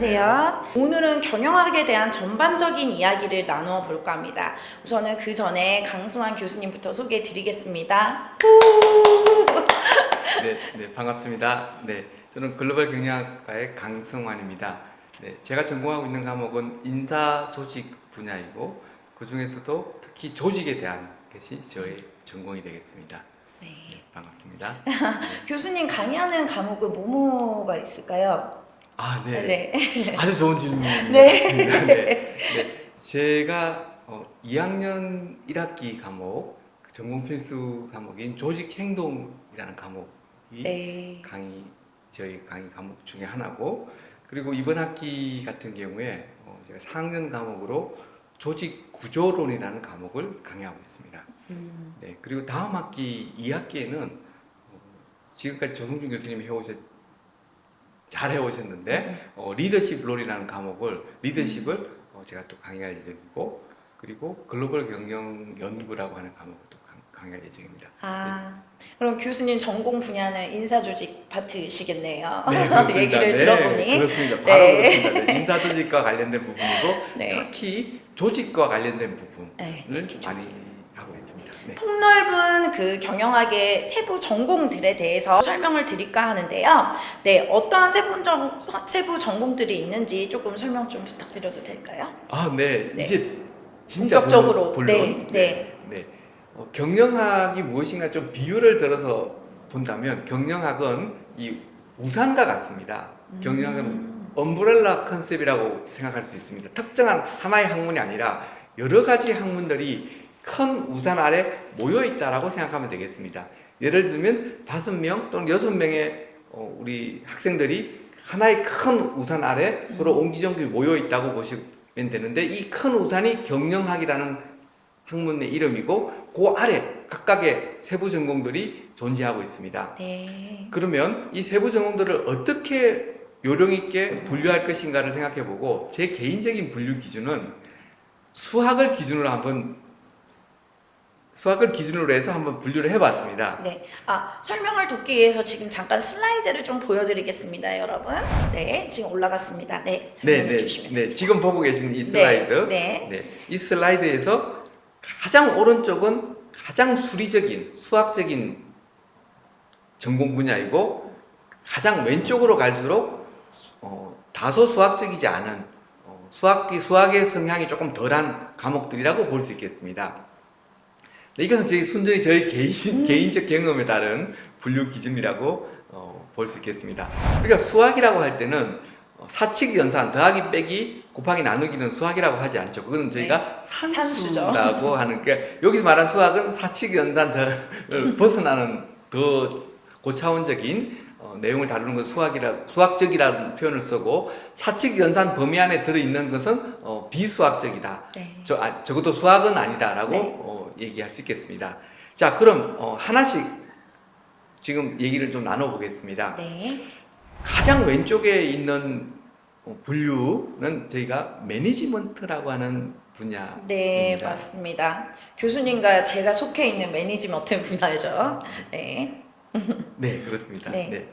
안녕하세요. 오늘은 경영학에 대한 전반적인 이야기를 나누어 볼까 합니다. 우선은 그 전에 강승환 교수님부터 소개해 드리겠습니다. 네, 반갑습니다. 네, 저는 글로벌 경영학과의 강승환입니다. 네, 제가 전공하고 있는 과목은 인사 조직 분야이고 그 중에서도 특히 조직에 대한 것이 저의 전공이 되겠습니다. 네. 네, 반갑습니다. 교수님 강의하는 과목은 뭐가 있을까요? 아, 네. 네. 아주 좋은 질문입니다. 네. 네. 제가 2학년 1학기 과목, 전공 필수 과목인 조직행동이라는 과목이 네. 저희 강의 과목 중에 하나고, 그리고 이번 학기 같은 경우에 제가 4학년 과목으로 조직구조론이라는 과목을 강의하고 있습니다. 네, 그리고 다음 학기 2학기에는 지금까지 조성준 교수님이 잘 해오셨는데 리더십 롤이라는 과목을 리더십을 제가 또 강의할 예정이고, 그리고 글로벌 경영 연구라고 하는 과목을 또 강의할 예정입니다. 아, 그럼 교수님 전공 분야는 인사조직 파트시겠네요. 네, 그렇습니다. 얘기를 네, 들어보니. 그렇습니다. 바로 네. 그렇습니다. 네, 인사조직과 관련된 부분이고 네. 특히 조직과 관련된 부분을 네, 많이 특히 조직. 하고 있습니다. 네. 폭넓은 그 경영학의 세부 전공들에 대해서 설명을 드릴까 하는데요. 네, 어떠한 세부 전공들이 있는지 조금 설명 좀 부탁드려도 될까요? 아, 네. 네. 이제 진짜 본격적으로. 본론. 네. 경영학이 무엇인가 좀 비유를 들어서 본다면 경영학은 이 우산과 같습니다. 경영학은 엄브렐라 컨셉이라고 생각할 수 있습니다. 특정한 하나의 학문이 아니라 여러 가지 학문들이 큰 우산 아래 모여 있다라고 생각하면 되겠습니다. 예를 들면 5명 또는 6명의 우리 학생들이 하나의 큰 우산 아래 서로 옹기종기 모여 있다고 보시면 되는데, 이 큰 우산이 경영학이라는 학문의 이름이고 그 아래 각각의 세부 전공들이 존재하고 있습니다. 네. 그러면 이 세부 전공들을 어떻게 요령 있게 분류할 것인가를 생각해 보고, 제 개인적인 분류 기준은 수학을 기준으로 해서 한번 분류를 해봤습니다. 네. 설명을 돕기 위해서 지금 잠깐 슬라이드를 좀 보여드리겠습니다, 여러분. 네, 지금 올라갔습니다. 네, 설명해 주시면 됩니다. 지금 보고 계시는 이 슬라이드. 이 슬라이드에서 가장 오른쪽은 가장 수리적인, 수학적인 전공 분야이고, 가장 왼쪽으로 갈수록 다소 수학적이지 않은 수학의 성향이 조금 덜한 과목들이라고 볼 수 있겠습니다. 이것은 순전히 저희 개인적 경험에 따른 분류 기준이라고 볼 수 있겠습니다. 우리가 수학이라고 할 때는 사칙 연산, 더하기 빼기 곱하기 나누기는 수학이라고 하지 않죠. 그거는 저희가 산수라고 하는 게, 여기서 말한 수학은 사칙 연산을 벗어나는 더 고차원적인 내용을 다루는 것을 수학적이라는 표현을 쓰고, 사칙 연산 범위 안에 들어있는 것은 비수학적이다. 네. 적어도 수학은 아니다라고 얘기할 수 있겠습니다. 자, 그럼 하나씩 지금 얘기를 좀 나눠보겠습니다. 네. 가장 왼쪽에 있는 분류는 저희가 매니지먼트라고 하는 분야입니다. 네, 맞습니다. 교수님과 제가 속해 있는 매니지먼트 분야죠. 네. 네, 그렇습니다. 네.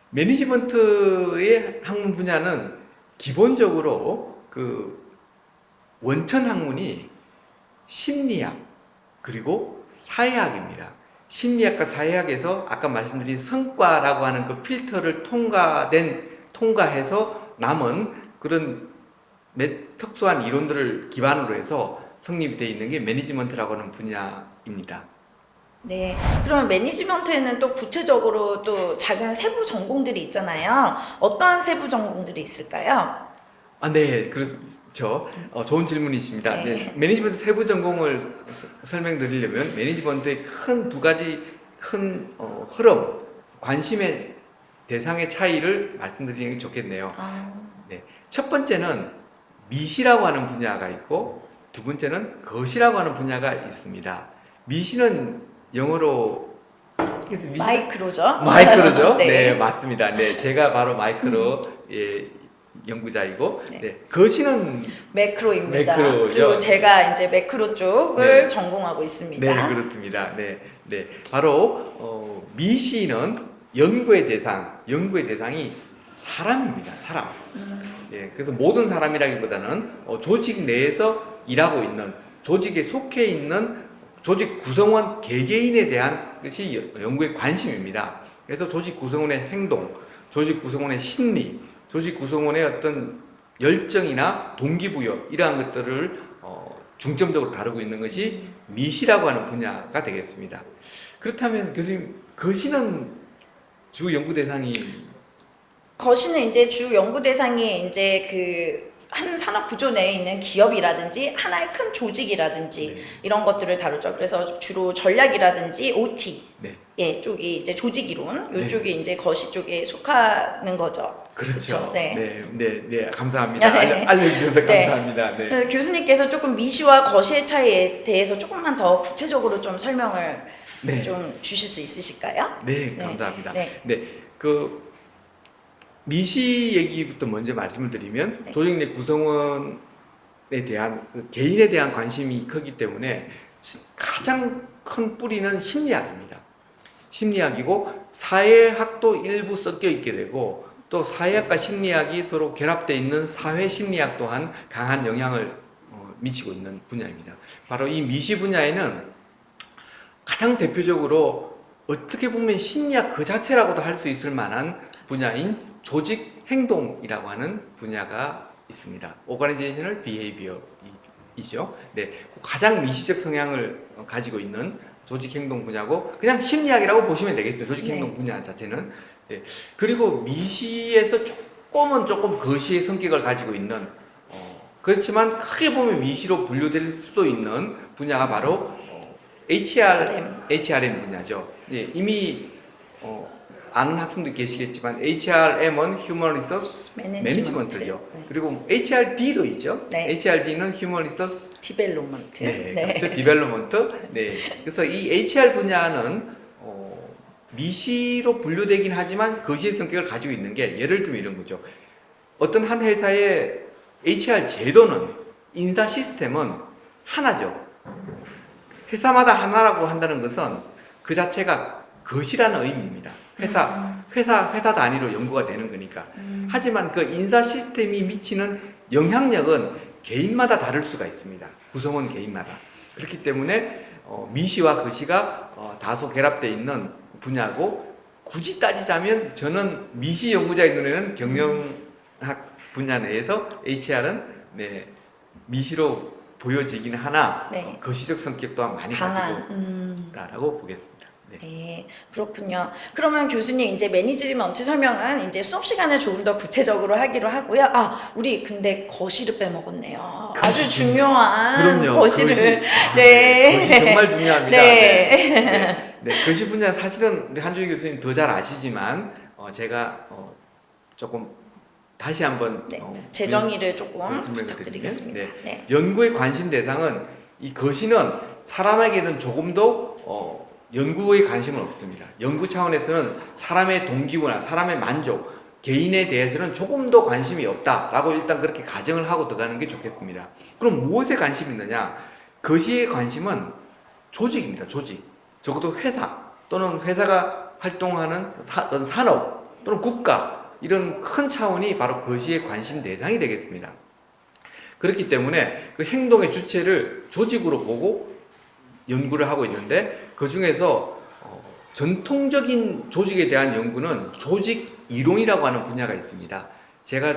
매니지먼트의 학문 분야는 기본적으로 그 원천 학문이 심리학 그리고 사회학입니다. 심리학과 사회학에서 아까 말씀드린 성과라고 하는 그 필터를 통과해서 남은 그런 특수한 이론들을 기반으로 해서 성립이 되어 있는 게 매니지먼트라고 하는 분야입니다. 네. 그러면 매니지먼트에는 또 구체적으로 또 작은 세부 전공들이 있잖아요. 어떠한 세부 전공들이 있을까요? 네, 그렇죠. 좋은 질문이십니다. 네, 매니지먼트 세부 전공을 설명드리려면 매니지먼트의 두 가지 큰 흐름, 관심의 대상의 차이를 말씀드리는 게 좋겠네요. 네, 첫 번째는 미시라고 하는 분야가 있고, 두 번째는 거시라고 하는 분야가 있습니다. 미시는 영어로 마이크로죠? 마이크로죠? 네. 네, 맞습니다. 네, 제가 바로 마이크로의 연구자이고, 거시는 매크로입니다. 매크로죠. 그리고 제가 이제 매크로 쪽을 전공하고 있습니다. 네, 그렇습니다. 바로 미시는 연구의 대상이 사람입니다. 사람. 예, 그래서 모든 사람이라기보다는 조직 내에서 일하고 있는, 조직에 속해 있는 조직 구성원 개개인에 대한 것이 연구의 관심입니다. 그래서 조직 구성원의 행동, 조직 구성원의 심리, 조직 구성원의 어떤 열정이나 동기부여, 이러한 것들을 중점적으로 다루고 있는 것이 미시라고 하는 분야가 되겠습니다. 그렇다면 교수님, 거시는 주 연구 대상이 거시는 이제 주 연구 대상이 이제 그 한 산업 구조 내에 있는 기업이라든지 하나의 큰 조직이라든지 네. 이런 것들을 다루죠. 그래서 주로 전략이라든지 OT 네. 예 쪽이 이제 조직 이론 네. 이쪽이 이제 거시 쪽에 속하는 거죠. 그렇죠. 네. 네, 감사합니다. 네. 알려주셔서 네. 감사합니다. 네. 교수님께서 조금 미시와 거시의 차이에 대해서 조금만 더 구체적으로 좀 설명을 네. 좀 주실 수 있으실까요? 네, 감사합니다. 네. 그 미시 얘기부터 먼저 말씀을 드리면 네. 조직 내 구성원에 대한 그 개인에 대한 관심이 크기 때문에 가장 큰 뿌리는 심리학입니다. 심리학이고 사회학도 일부 섞여 있게 되고 또 사회학과 심리학이 서로 결합되어 있는 사회 심리학 또한 강한 영향을 미치고 있는 분야입니다. 바로 이 미시 분야에는 가장 대표적으로 어떻게 보면 심리학 그 자체라고도 할 수 있을 만한 분야인 조직 행동이라고 하는 분야가 있습니다. Organizational Behavior이죠. 네, 가장 미시적 성향을 가지고 있는 조직 행동 분야고 그냥 심리학이라고 보시면 되겠습니다. 조직 행동 분야 자체는. 네. 그리고 미시에서 조금 거시의 성격을 가지고 있는 그렇지만 크게 보면 미시로 분류될 수도 있는 분야가 바로 HRM 분야죠. 네, 이미 아는 학생도 계시겠지만 HRM은 Human Resource Management죠. 네. 그리고 HRD도 있죠. 네. HRD는 Human Resource 디벨롭먼트. 네, 그렇죠. 디벨롭먼트. 네. 그래서 이 HR 분야는 미시로 분류되긴 하지만 거시의 성격을 가지고 있는 게 예를 들면 이런 거죠. 어떤 한 회사의 HR 제도는 인사 시스템은 하나죠. 회사마다 하나라고 한다는 것은 그 자체가 거시라는 의미입니다. 회사 단위로 연구가 되는 거니까. 하지만 그 인사 시스템이 미치는 영향력은 개인마다 다를 수가 있습니다. 구성원 개인마다. 그렇기 때문에 미시와 거시가 다소 결합되어 있는 분야고 굳이 따지자면 저는 미시 연구자의 눈에는 경영학 분야 내에서 HR은 미시로 보여지긴 하나 거시적 성격 또한 많이 가지고 있다라고 보겠습니다. 네, 그렇군요. 그러면 교수님 이제 매니지먼트 설명은 이제 수업 시간에 조금 더 구체적으로 하기로 하고요. 우리 근데 거시를 빼먹었네요. 아주 중요한 그럼요. 거시를. 거시 정말 중요합니다. 네. 거시 분야 사실은 우리 한주희 교수님 더 잘 아시지만 제가 조금 다시 한번 재정의를 조금 부탁드리겠습니다. 네. 연구의 관심 대상은 이 거시는 사람에게는 조금 더 연구에 관심은 없습니다. 연구 차원에서는 사람의 동기부나 사람의 만족, 개인에 대해서는 조금 더 관심이 없다라고 일단 그렇게 가정을 하고 들어가는 게 좋겠습니다. 그럼 무엇에 관심이 있느냐? 거시의 관심은 조직입니다. 조직. 적어도 회사 또는 회사가 활동하는 산업 또는 국가 이런 큰 차원이 바로 거시의 관심 대상이 되겠습니다. 그렇기 때문에 그 행동의 주체를 조직으로 보고 연구를 하고 있는데 그 중에서 전통적인 조직에 대한 연구는 조직 이론이라고 하는 분야가 있습니다. 제가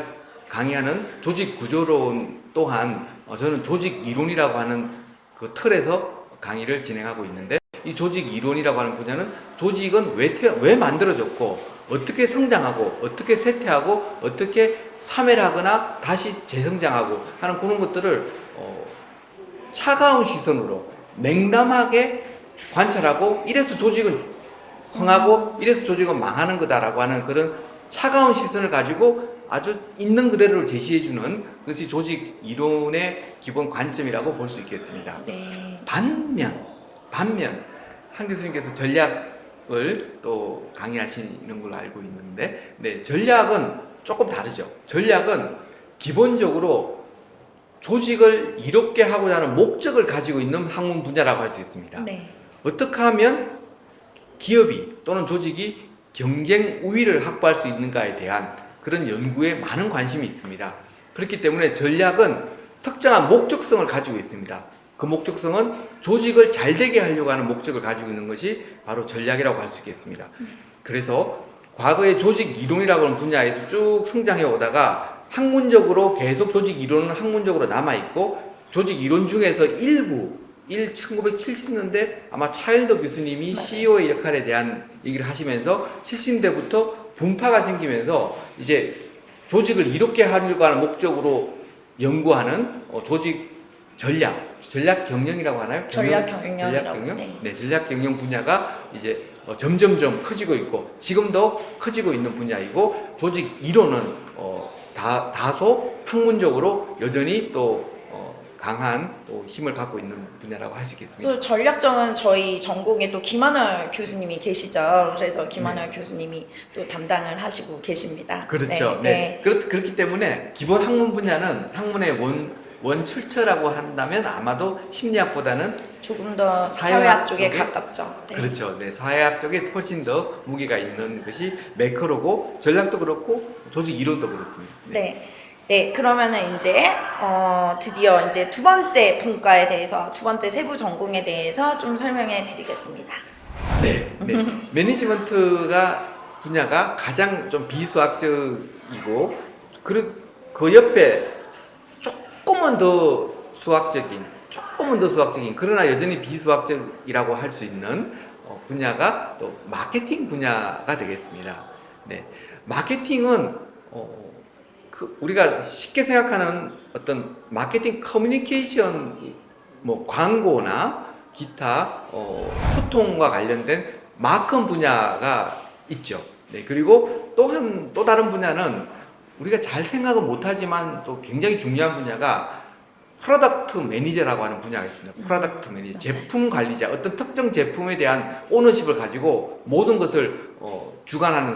강의하는 조직 구조론 또한 저는 조직 이론이라고 하는 그 틀에서 강의를 진행하고 있는데 이 조직 이론이라고 하는 분야는 조직은 왜 만들어졌고 어떻게 성장하고 어떻게 쇠퇴하고 어떻게 사멸하거나 다시 재성장하고 하는 그런 것들을 차가운 시선으로 냉담하게 관찰하고 이래서 조직은 흥하고 이래서 조직은 망하는 거다라고 하는 그런 차가운 시선을 가지고 아주 있는 그대로를 제시해주는 것이 조직 이론의 기본 관점이라고 볼 수 있겠습니다. 네. 반면 한 교수님께서 전략을 또 강의하시는 걸로 알고 있는데 전략은 조금 다르죠. 전략은 기본적으로 조직을 이롭게 하고자 하는 목적을 가지고 있는 학문 분야라고 할 수 있습니다. 네. 어떻게 하면 기업이 또는 조직이 경쟁 우위를 확보할 수 있는가에 대한 그런 연구에 많은 관심이 있습니다. 그렇기 때문에 전략은 특정한 목적성을 가지고 있습니다. 그 목적성은 조직을 잘 되게 하려고 하는 목적을 가지고 있는 것이 바로 전략이라고 할 수 있겠습니다. 그래서 과거의 조직 이론이라고 하는 분야에서 쭉 성장해 오다가 학문적으로 계속 조직 이론은 학문적으로 남아있고, 조직 이론 중에서 일부 1970년대 아마 차일더 교수님이 맞아요. CEO의 역할에 대한 얘기를 하시면서 70년대부터 분파가 생기면서 이제 조직을 이롭게 하려고 하는 목적으로 연구하는 조직 전략 경영이라고 하나요? 전략 경영이라고. 전략 경영? 네. 네, 전략 경영 분야가 이제 점점점 커지고 있고, 지금도 커지고 있는 분야이고, 조직 이론은 다소 학문적으로 여전히 또 강한 또 힘을 갖고 있는 분야라고 할 수 있겠습니다. 또 전략적은 저희 전공에 또 김한월 교수님이 계시죠. 그래서 김한월 교수님이 또 담당을 하시고 계십니다. 그렇죠. 네. 그렇기 때문에 기본 학문 분야는 학문의 원 출처라고 한다면 아마도 심리학보다는 조금 더 사회학 사회학 쪽에 쪽에 가깝죠. 네. 그렇죠. 네, 사회학 쪽에 훨씬 더 무게가 있는 것이 매크로고, 전략도 그렇고 조직 이론도 그렇습니다. 네. 네, 그러면은 이제 드디어 이제 두 번째 분과에 대해서, 두 번째 세부 전공에 대해서 좀 설명해 드리겠습니다. 네. 매니지먼트가 분야가 가장 좀 비수학적이고, 그 옆에 조금은 더 수학적인, 그러나 여전히 비수학적이라고 할 수 있는 분야가 또 마케팅 분야가 되겠습니다. 네, 마케팅은 우리가 쉽게 생각하는 어떤 마케팅 커뮤니케이션, 뭐 광고나 기타 소통과 관련된 마컴 분야가 있죠. 네, 그리고 또 다른 분야는 우리가 잘 생각은 못하지만 또 굉장히 중요한 분야가 프로덕트 매니저라고 하는 분야가 있습니다. 프로덕트 매니저, 제품 관리자, 어떤 특정 제품에 대한 오너십을 가지고 모든 것을 주관하는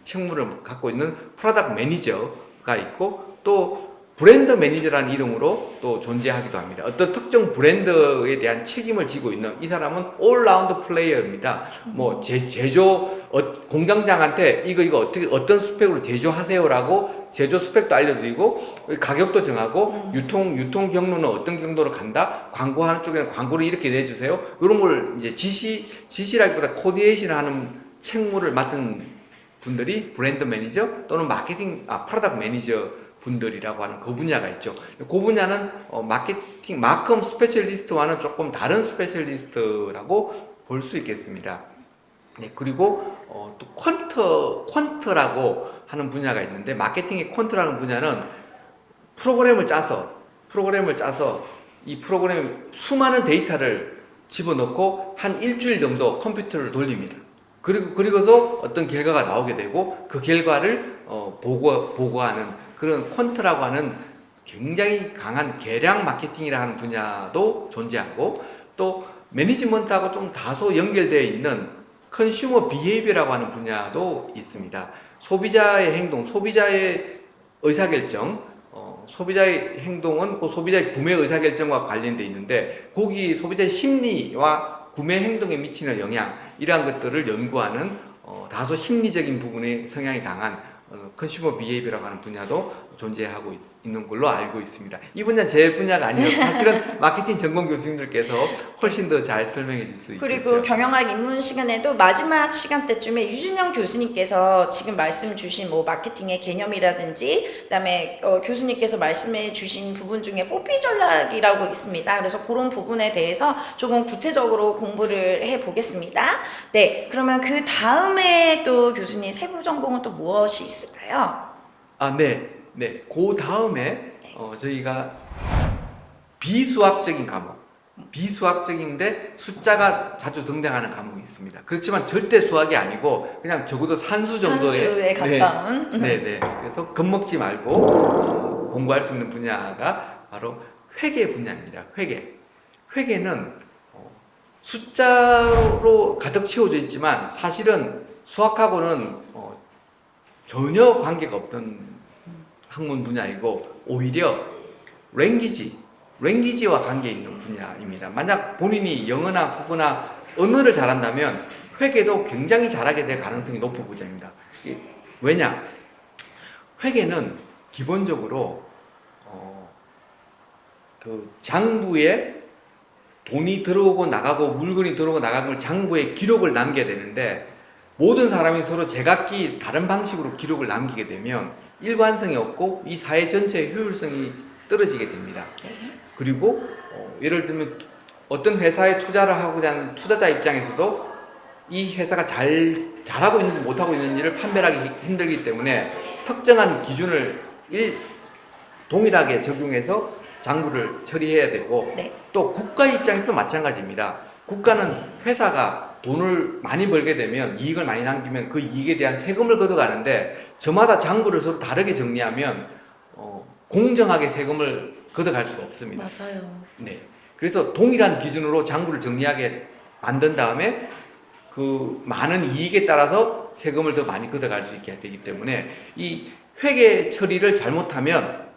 책무를 갖고 있는 프로덕트 매니저가 있고, 또 브랜드 매니저라는 이름으로 또 존재하기도 합니다. 어떤 특정 브랜드에 대한 책임을 지고 있는 이 사람은 올라운드 플레이어입니다. 뭐 제조 공장장한테 이거 어떤 스펙으로 제조하세요라고 제조 스펙도 알려드리고, 가격도 정하고, 유통 경로는 어떤 경로로 간다, 광고하는 쪽에는 광고를 이렇게 내주세요, 이런 걸 이제 지시라기보다 코디네이션을 하는 책무를 맡은 분들이 브랜드 매니저 또는 프로덕트 매니저 분들이라고 하는 그 분야가 있죠. 그 분야는 마컴 스페셜리스트와는 조금 다른 스페셜리스트라고 볼 수 있겠습니다. 네, 그리고 또 퀀트라고 하는 분야가 있는데, 마케팅의 퀀트라는 분야는 프로그램을 짜서 이 프로그램에 수많은 데이터를 집어넣고 한 일주일 정도 컴퓨터를 돌립니다. 그리고서 어떤 결과가 나오게 되고, 그 결과를 보고하는 그런 퀀트라고 하는 굉장히 강한 계량 마케팅이라는 분야도 존재하고, 또 매니지먼트하고 좀 다소 연결되어 있는 컨슈머 비헤이비어라고 하는 분야도 있습니다. 소비자의 행동, 소비자의 의사결정, 소비자의 행동은 그 소비자의 구매 의사결정과 관련되어 있는데, 거기 소비자의 심리와 구매 행동에 미치는 영향, 이러한 것들을 연구하는 다소 심리적인 부분에 성향이 강한 컨슈머 비헤이비어라고 하는 분야도 존재하고 있는 걸로 알고 있습니다. 이 분야는 제 분야가 아니어서 사실은 마케팅 전공 교수님들께서 훨씬 더 잘 설명해 줄 수 있겠죠. 그리고 경영학 입문 시간에도 마지막 시간대쯤에 유진영 교수님께서 지금 말씀 주신 뭐 마케팅의 개념이라든지, 그다음에 교수님께서 말씀해 주신 부분 중에 4P 전략이라고 있습니다. 그래서 그런 부분에 대해서 조금 구체적으로 공부를 해 보겠습니다. 네, 그러면 그 다음에 또 교수님 세부 전공은 또 무엇이 있을까요? 네. 그 다음에 저희가 비수학적인 비수학적인데 숫자가 자주 등장하는 과목이 있습니다. 그렇지만 절대 수학이 아니고 그냥 적어도 산수 정도의 산수에 가까운. 네. 그래서 겁먹지 말고 공부할 수 있는 분야가 바로 회계 분야입니다. 회계는 숫자로 가득 채워져 있지만 사실은 수학하고는 전혀 관계가 없던 학문 분야이고, 오히려 랭귀지와 관계 있는 분야입니다. 만약 본인이 영어나 국어나 언어를 잘한다면 회계도 굉장히 잘하게 될 가능성이 높은 분야입니다. 왜냐? 회계는 기본적으로 그 장부에 돈이 들어오고 나가고 물건이 들어오고 나간 걸 장부에 기록을 남겨야 되는데, 모든 사람이 서로 제각기 다른 방식으로 기록을 남기게 되면 일관성이 없고 이 사회 전체의 효율성이 떨어지게 됩니다. 그리고 예를 들면 어떤 회사에 투자를 하고자 하는 투자자 입장에서도 이 회사가 잘하고 있는지 못하고 있는지를 판별하기 힘들기 때문에 특정한 기준을 동일하게 적용해서 장부를 처리해야 되고, 네. 또 국가 입장에서도 마찬가지입니다. 국가는 회사가 돈을 많이 벌게 되면, 이익을 많이 남기면 그 이익에 대한 세금을 걷어가는데, 저마다 장부를 서로 다르게 정리하면 공정하게 세금을 걷어갈 수가 없습니다. 맞아요. 네. 그래서 동일한 기준으로 장부를 정리하게 만든 다음에 그 많은 이익에 따라서 세금을 더 많이 걷어갈 수 있게 되기 때문에, 이 회계 처리를 잘못하면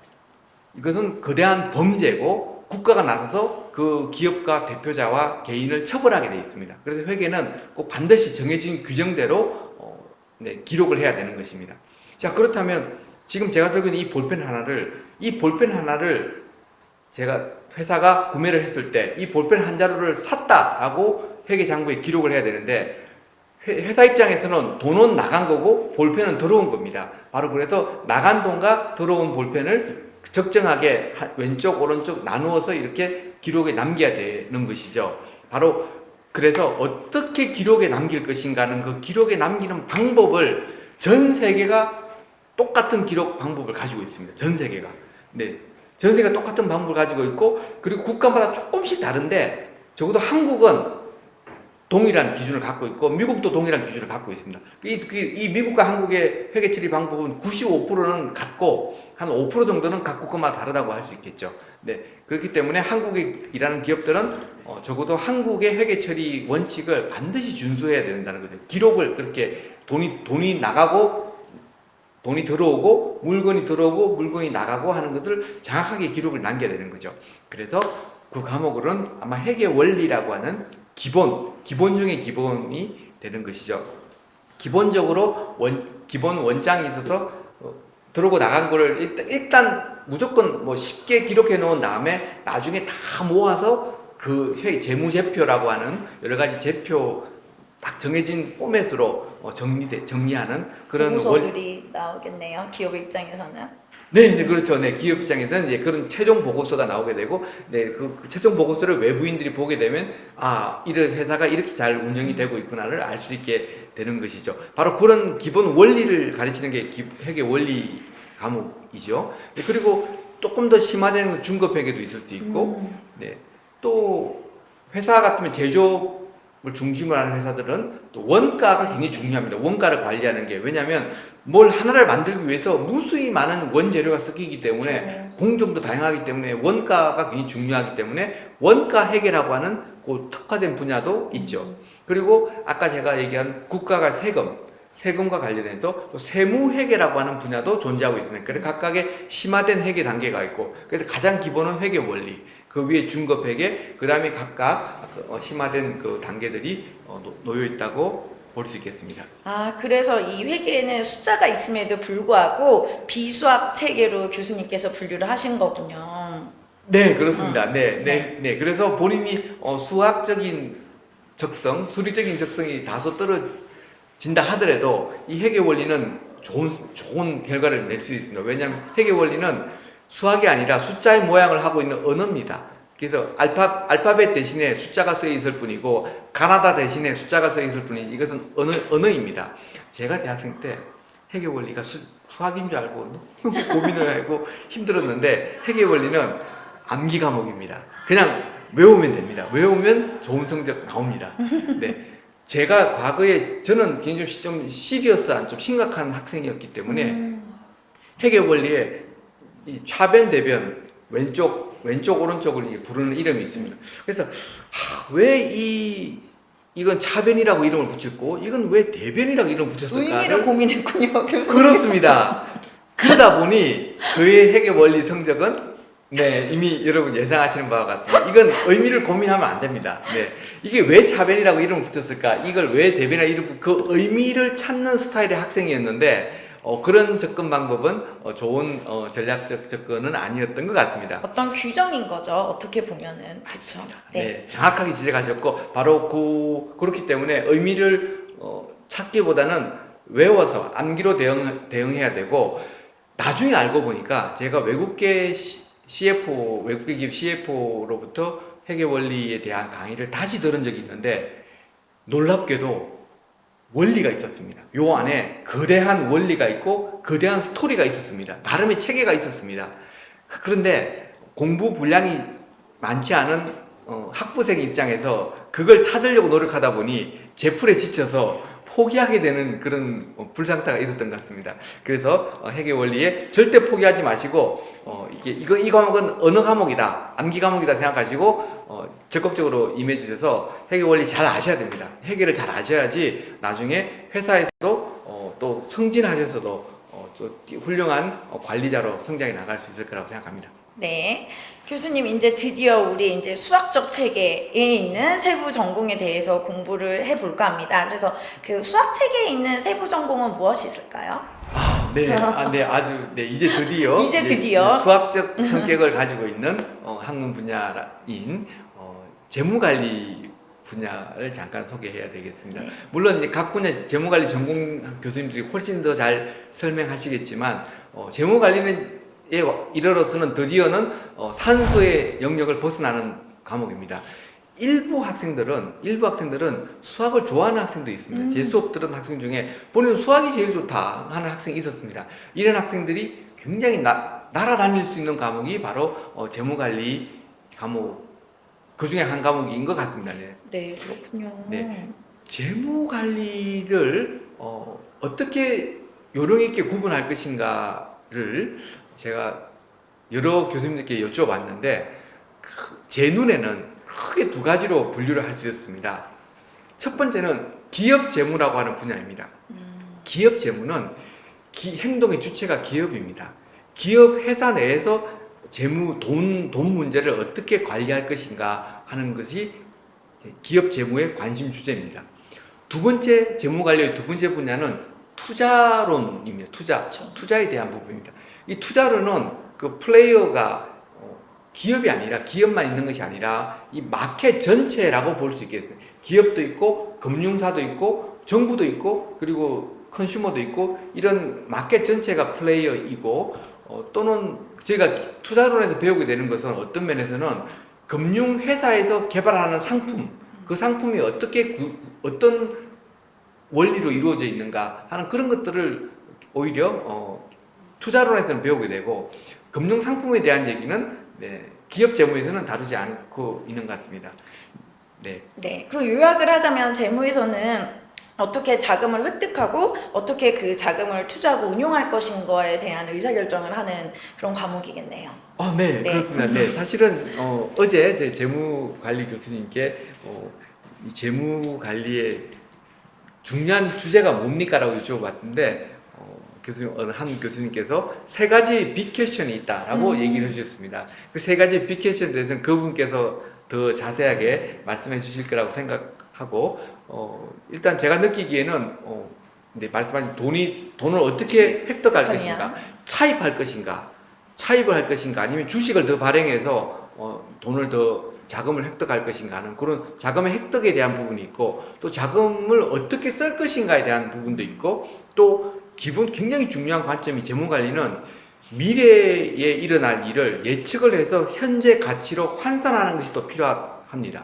이것은 거대한 범죄고 국가가 나서서 그 기업가 대표자와 개인을 처벌하게 되어 있습니다. 그래서 회계는 꼭 반드시 정해진 규정대로 기록을 해야 되는 것입니다. 자, 그렇다면 지금 제가 들고 있는 이 볼펜 하나를 제가 회사가 구매를 했을 때 이 볼펜 한 자루를 샀다라고 회계장부에 기록을 해야 되는데, 회사 입장에서는 돈은 나간 거고 볼펜은 들어온 겁니다. 바로 그래서 나간 돈과 들어온 볼펜을 적정하게 왼쪽 오른쪽 나누어서 이렇게 기록에 남겨야 되는 것이죠. 바로 그래서 어떻게 기록에 남길 것인가는 그 기록에 남기는 방법을 전 세계가 똑같은 기록 방법을 가지고 있습니다. 전 세계가. 네. 전 세계가 똑같은 방법을 가지고 있고, 그리고 국가마다 조금씩 다른데 적어도 한국은 동일한 기준을 갖고 있고 미국도 동일한 기준을 갖고 있습니다. 이 미국과 한국의 회계 처리 방법은 95%는 같고 한 5% 정도는 각 국가마다 다르다고 할 수 있겠죠. 네, 그렇기 때문에 한국에 일하는 기업들은 적어도 한국의 회계 처리 원칙을 반드시 준수해야 된다는 거죠. 기록을 그렇게 돈이 나가고 돈이 들어오고 물건이 들어오고 물건이 나가고 하는 것을 정확하게 기록을 남겨야 되는 거죠. 그래서 그 과목은 아마 회계 원리라고 하는 기본 중의 기본이 되는 것이죠. 기본적으로 기본 원장이 있어서 들어오고 나간 거를 일단 무조건 뭐 쉽게 기록해 놓은 다음에 나중에 다 모아서 그 재무제표라고 하는 여러 가지 제표 딱 정해진 포맷으로 정리하는 그런 보고서들이 나오겠네요. 기업 입장에서는. 네, 그렇죠. 네, 기업 입장에서는 이제 그런 최종 보고서가 나오게 되고, 네, 그 최종 보고서를 외부인들이 보게 되면, 이런 회사가 이렇게 잘 운영이 되고 있구나를 알 수 있게 되는 것이죠. 바로 그런 기본 원리를 가르치는 게 회계 원리 과목이죠. 네, 그리고 조금 더 심화된 중급 회계도 있을 수 있고, 네, 또 회사 같으면 제조업을 중심으로 하는 회사들은 또 원가가 굉장히 중요합니다. 원가를 관리하는 게. 왜냐하면 뭘 하나를 만들기 위해서 무수히 많은 원재료가 섞이기 때문에 공정도 다양하기 때문에 원가가 굉장히 중요하기 때문에 원가 회계라고 하는 그 특화된 분야도 있죠. 그리고 아까 제가 얘기한 국가가 세금과 관련해서 또 세무회계라고 하는 분야도 존재하고 있습니다. 그래서 각각의 심화된 회계 단계가 있고, 그래서 가장 기본은 회계 원리, 그 위에 중급 회계, 그 다음에 각각 심화된 그 단계들이 놓여 있다고 볼 수 있겠습니다. 그래서 이 회계는 숫자가 있음에도 불구하고 비수학 체계로 교수님께서 분류를 하신 거군요. 네, 그렇습니다. 네. 그래서 본인이 수학적인 적성, 수리적인 적성이 다소 떨어진다 하더라도 이 회계 원리는 좋은 결과를 낼 수 있습니다. 왜냐하면 회계 원리는 수학이 아니라 숫자의 모양을 하고 있는 언어입니다. 그래서 알파벳 대신에 숫자가 쓰여 있을 뿐이고 가나다 대신에 숫자가 쓰여 있을 뿐이지 이것은 언어입니다. 제가 대학생 때 회계 원리가 수학인 줄 알고 너무 고민을 하고 힘들었는데, 회계 원리는 암기 과목입니다. 그냥 외우면 됩니다. 외우면 좋은 성적 나옵니다. 네. 제가 과거에 저는 굉장히 좀 시리어스한 좀 심각한 학생이었기 때문에 회계 원리에 이 차변 대변 왼쪽 오른쪽을 부르는 이름이 있습니다. 그래서 왜 이건 차변이라고 이름을 붙였고 이건 왜 대변이라고 이름을 붙였을까? 의미를 고민했군요, 교수님. 그렇습니다. 그러다 보니 저의 회계 원리 성적은 이미 여러분 예상하시는 바와 같습니다. 이건 의미를 고민하면 안 됩니다. 네, 이게 왜 차변이라고 이름을 붙였을까? 이걸 왜 대변이라고 그 의미를 찾는 스타일의 학생이었는데 그런 접근 방법은 좋은 전략적 접근은 아니었던 것 같습니다. 어떤 규정인 거죠. 어떻게 보면은. 그렇죠. 네, 정확하게 지적하셨고 바로 그렇기 때문에 의미를 찾기보다는 외워서 암기로 대응해야 되고 나중에 알고 보니까 제가 외국계 기업 CFO로부터 회계 원리에 대한 강의를 다시 들은 적이 있는데 놀랍게도 원리가 있었습니다. 요 안에 거대한 원리가 있고 거대한 스토리가 있었습니다. 나름의 체계가 있었습니다. 그런데 공부 분량이 많지 않은 학부생 입장에서 그걸 찾으려고 노력하다 보니 제풀에 지쳐서 포기하게 되는 그런 불상사가 있었던 것 같습니다. 그래서 회계 원리에 절대 포기하지 마시고 이 과목은 언어 과목이다, 암기 과목이다 생각하시고 적극적으로 임해주셔서 회계 원리 잘 아셔야 됩니다. 회계를 잘 아셔야지 나중에 회사에서도 또 승진하셔서도 또 훌륭한 관리자로 성장해 나갈 수 있을 거라고 생각합니다. 네, 교수님 이제 드디어 우리 이제 수학적 체계에 있는 세부 전공에 대해서 공부를 해볼까 합니다. 그래서 그 수학 체계에 있는 세부 전공은 무엇이 있을까요? 네, 이제 드디어 수학적 성격을 가지고 있는 학문 분야인 재무관리 분야를 잠깐 소개해야 되겠습니다. 네. 물론 이제 각 분야 재무관리 전공 교수님들이 훨씬 더 잘 설명하시겠지만 재무관리는 이르러서는 드디어는 산수의 영역을 벗어나는 과목입니다. 일부 학생들은 수학을 좋아하는 학생도 있습니다. 제 수업 들은 학생 중에 본인은 수학이 제일 좋다 하는 학생이 있었습니다. 이런 학생들이 굉장히 날아다닐 수 있는 과목이 바로 재무관리 과목 그 중에 한 과목인 것 같습니다. 네, 그렇군요. 네, 재무관리를 어떻게 요령 있게 구분할 것인가를 제가 여러 교수님들께 여쭤봤는데 제 눈에는 크게 두 가지로 분류를 할 수 있습니다. 첫 번째는 기업 재무라고 하는 분야입니다. 기업 재무는 행동의 주체가 기업입니다. 기업 회사 내에서 재무 돈 문제를 어떻게 관리할 것인가 하는 것이 기업 재무의 관심 주제입니다. 두 번째 재무 관리의 두 번째 분야는 투자론입니다. 투자에 대한 부분입니다. 이 투자론은 그 플레이어가 기업이 아니라 기업만 있는 것이 아니라 이 마켓 전체라고 볼 수 있겠습니다. 기업도 있고 금융사도 있고 정부도 있고 그리고 컨슈머도 있고 이런 마켓 전체가 플레이어이고 또는 저희가 투자론에서 배우게 되는 것은 어떤 면에서는 금융회사에서 개발하는 상품 그 상품이 어떤 원리로 이루어져 있는가 하는 그런 것들을 오히려 투자론에서는 배우게 되고 금융 상품에 대한 얘기는 기업 재무에서는 다루지 않고 있는 것 같습니다. 네. 그리고 요약을 하자면 재무에서는 어떻게 자금을 획득하고 어떻게 그 자금을 투자하고 운용할 것인가에 대한 의사결정을 하는 그런 과목이겠네요. 네, 그렇습니다. 네, 사실은 어제 제 재무관리 교수님께 이 재무관리의 중요한 주제가 뭡니까라고 여쭤봤는데 한 교수님께서 세 가지 빅 퀘스천이 있다라고 얘기를 해주셨습니다. 그 세 가지 빅 퀘스천에 대해서는 그분께서 더 자세하게 말씀해 주실 거라고 생각하고 일단 제가 느끼기에는 말씀하신 돈을 어떻게 획득할 것인가, 차입을 할 것인가, 아니면 주식을 더 발행해서 돈을 더 자금을 획득할 것인가 하는 그런 자금의 획득에 대한 부분이 있고 또 자금을 어떻게 쓸 것인가에 대한 부분도 있고 또 굉장히 중요한 관점이 재무관리는 미래에 일어날 일을 예측을 해서 현재 가치로 환산하는 것이 또 필요합니다.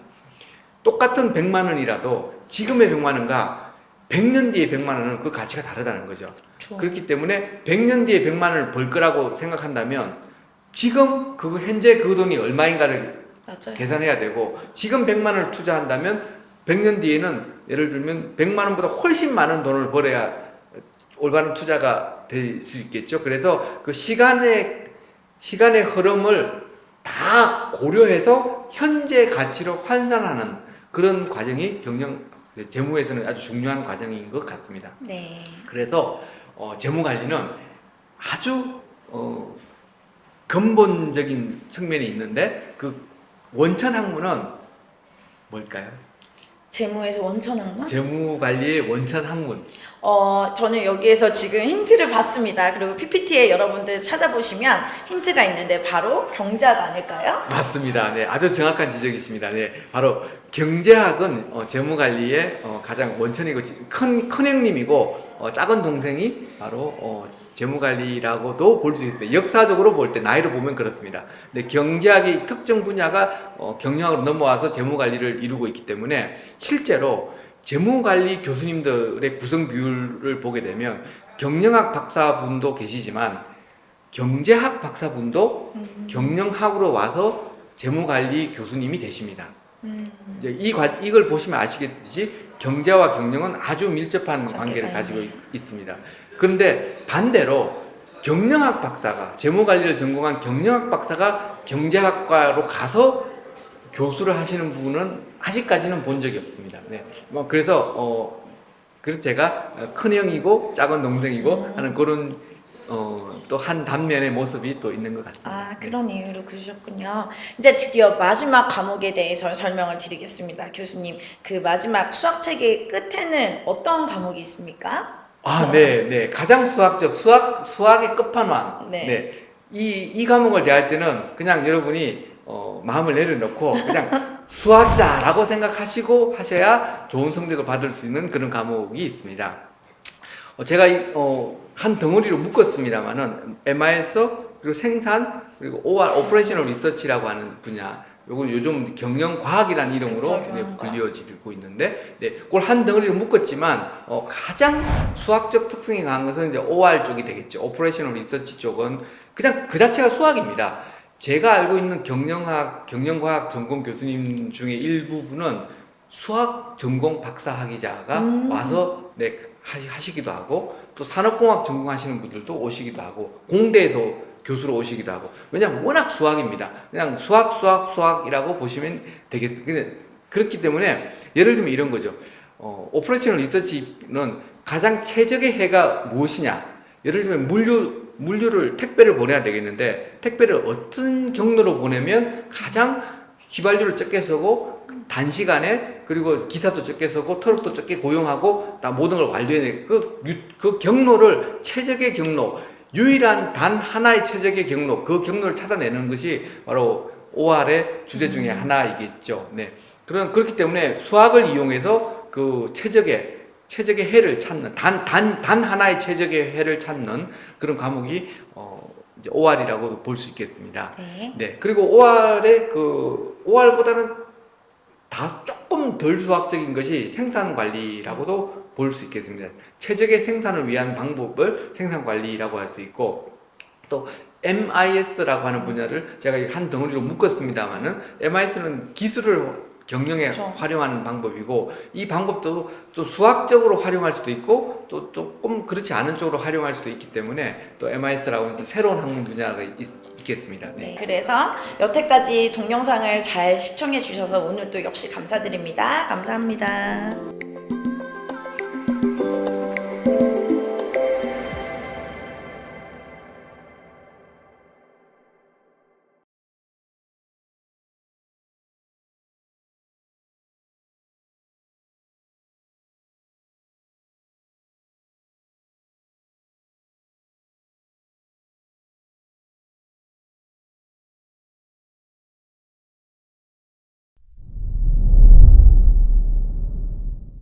똑같은 100만 원이라도 지금의 100만 원과 100년 뒤에 100만 원은 그 가치가 다르다는 거죠. 그렇죠. 그렇기 때문에 100년 뒤에 100만 원을 벌 거라고 생각한다면 지금 현재 그 돈이 얼마인가를 맞아요. 계산해야 되고 지금 100만 원을 투자한다면 100년 뒤에는 예를 들면 100만 원보다 훨씬 많은 돈을 벌어야 올바른 투자가 될 수 있겠죠. 그래서 그 시간의 흐름을 다 고려해서 현재 가치로 환산하는 그런 과정이 재무에서는 아주 중요한 과정인 것 같습니다. 네. 그래서 재무관리는 아주 근본적인 측면이 있는데 그 원천 학문은 뭘까요? 재무에서 원천학문? 재무관리의 원천 학문. 저는 여기에서 지금 힌트를 봤습니다. 그리고 PPT에 여러분들 찾아보시면 힌트가 있는데 바로 경제학 아닐까요? 맞습니다. 네, 아주 정확한 지적이십니다. 네, 바로 경제학은 재무관리의 가장 원천이고 큰 형님이고 작은 동생이 바로 재무관리라고도 볼 수 있습니다. 역사적으로 볼 때 나이로 보면 그렇습니다. 근데 경제학의 특정 분야가 경영학으로 넘어와서 재무관리를 이루고 있기 때문에 실제로 재무관리 교수님들의 구성 비율을 보게 되면 경영학 박사분도 계시지만 경제학 박사분도 경영학으로 와서 재무관리 교수님이 되십니다. 이제 이걸 보시면 아시겠듯이 경제와 경영은 아주 밀접한 관계를 가지고 있습니다. 그런데 반대로 경영학 박사가 재무관리를 전공한 경영학 박사가 경제학과로 가서 교수를 하시는 분은 아직까지는 본 적이 없습니다. 네. 그래서 제가 큰 형이고 작은 동생이고 하는 그런 또 한 단면의 모습이 또 있는 것 같습니다. 아, 그런 이유로 그러셨군요. 이제 드디어 마지막 과목에 대해서 설명을 드리겠습니다. 교수님, 그 마지막 수학책의 끝에는 어떤 과목이 있습니까? 네. 가장 수학의 끝판왕. 네. 이 과목을 대할 때는 그냥 여러분이 마음을 내려놓고 그냥 수학이다라고 생각하시고 하셔야 좋은 성적을 받을 수 있는 그런 과목이 있습니다. 제가 한 덩어리로 묶었습니다만은 MIS 그리고 생산 그리고 OR 오퍼레이셔널 리서치라고 하는 분야, 요건 요즘 경영과학이라는 이름으로 불리워지고 있는데, 네, 그걸 한 덩어리로 묶었지만 가장 수학적 특성이 강한 것은 이제 OR 쪽이 되겠죠. 오퍼레이셔널 리서치 쪽은 그냥 그 자체가 수학입니다. 제가 알고 있는 경영과학 전공 교수님 중에 일부분은 수학 전공 박사 학위자가 와서 하시기도 하고, 또 산업공학 전공하시는 분들도 오시기도 하고, 공대에서 교수로 오시기도 하고, 왜냐하면 워낙 수학입니다. 그냥 수학이라고 보시면 되겠습니다. 그렇기 때문에 예를 들면 이런 거죠. 오퍼레이셔널 리서치는 가장 최적의 해가 무엇이냐? 예를 들면 물류를 택배를 보내야 되겠는데 택배를 어떤 경로로 보내면 가장 휘발유를 적게 쓰고 단시간에, 그리고 기사도 적게 쓰고 트럭도 적게 고용하고 다 모든 걸 완료해내, 그 경로를, 최적의 경로, 유일한 단 하나의 최적의 경로, 그 경로를 찾아내는 것이 바로 OR의 주제 중에 하나이겠죠. 네. 그렇기 때문에 수학을 이용해서 그 최적의 해를 찾는, 단 하나의 최적의 해를 찾는 그런 과목이 이제 OR이라고 볼 수 있겠습니다. 네. 그리고 OR보다는 조금 덜 수학적인 것이 생산관리라고도 볼 수 있겠습니다. 최적의 생산을 위한 방법을 생산관리라고 할 수 있고, 또 MIS라고 하는 분야를 제가 한 덩어리로 묶었습니다만은, MIS는 기술을 경영에 활용하는 방법이고, 이 방법도 또 수학적으로 활용할 수도 있고 또 조금 그렇지 않은 쪽으로 활용할 수도 있기 때문에 또 MIS라고 하는 또 새로운 학문 분야가 있겠습니다. 네. 그래서 여태까지 동영상을 잘 시청해 주셔서 오늘 또 역시 감사드립니다. 감사합니다.